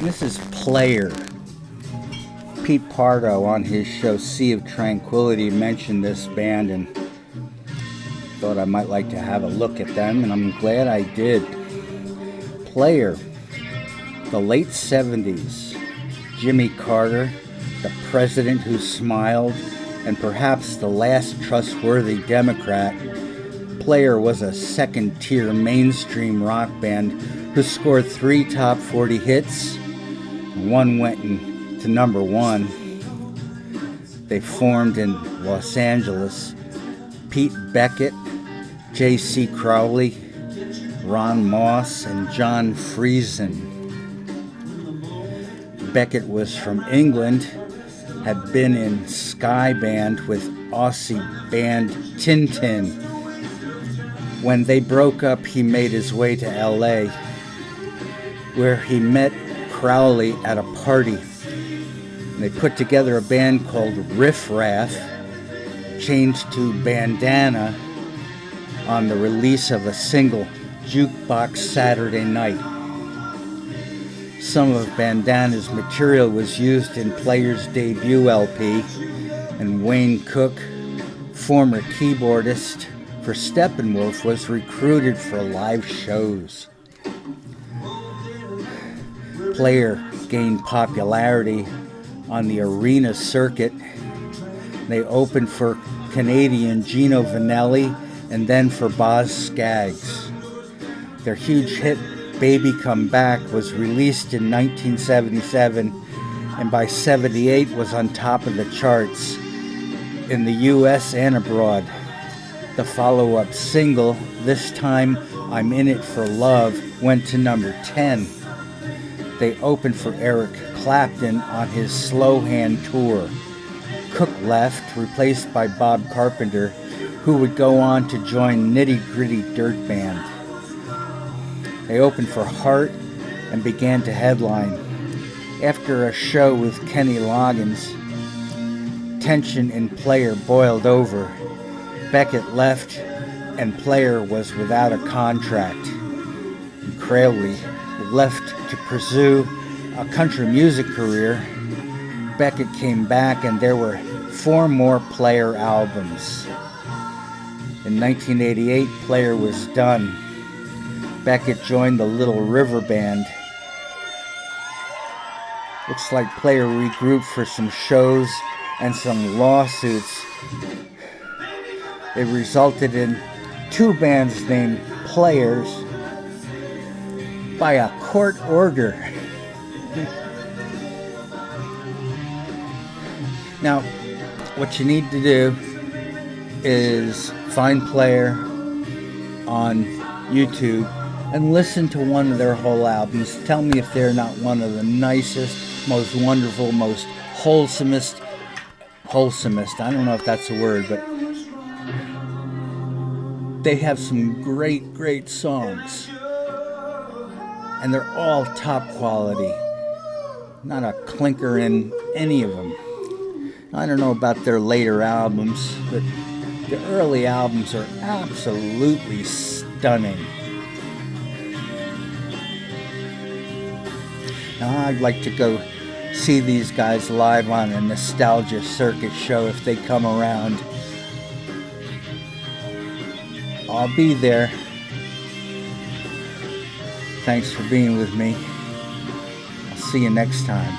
This is Player. Pete Pardo on his show Sea of Tranquility mentioned this band and thought I might like to have a look at them, and I'm glad I did. Player, the late 70s, Jimmy Carter, the president who smiled, and perhaps the last trustworthy Democrat. Player was a second-tier mainstream rock band who scored 3 top 40 hits. One went to number 1. They formed in Los Angeles. Pete Beckett, J.C. Crowley, Ron Moss, and John Friesen. Beckett was from England, had been in Sky Band with Aussie band Tintin. When they broke up, he made his way to L.A., where he met Crowley at a party. They put together a band called Riff Raff, changed to Bandana on the release of a single, Jukebox Saturday Night. Some of Bandana's material was used in Player's debut LP, and Wayne Cook, former keyboardist for Steppenwolf, was recruited for live shows. Player gained popularity on the arena circuit. They opened for Canadian Gino Vanelli and then for Boz Scaggs. Their huge hit, Baby Come Back, was released in 1977 and by 78 was on top of the charts in the US and abroad. The follow-up single, This Time I'm In It For Love, went to number 10. They opened for Eric Clapton on his Slow Hand tour. Cook left, replaced by Bob Carpenter, who would go on to join Nitty Gritty Dirt Band. They opened for Heart and began to headline. After a show with Kenny Loggins, tension in Player boiled over. Beckett left and Player was without a contract. And Crowley left to pursue a country music career. Beckett came back and there were 4 more Player albums. In 1988, Player was done. Beckett joined the Little River Band. Looks like Player regrouped for some shows and some lawsuits. It resulted in 2 bands named Players by a court order. Now, what you need to do is find Player on YouTube and listen to one of their whole albums. Tell me if they're not one of the nicest, most wonderful, most wholesomest, I don't know if that's a word, but they have some great songs. And they're all top quality. Not a clinker in any of them. I don't know about their later albums, but the early albums are absolutely stunning. Now, I'd like to go see these guys live on a Nostalgia Circuit show if they come around. I'll be there. Thanks for being with me. I'll see you next time.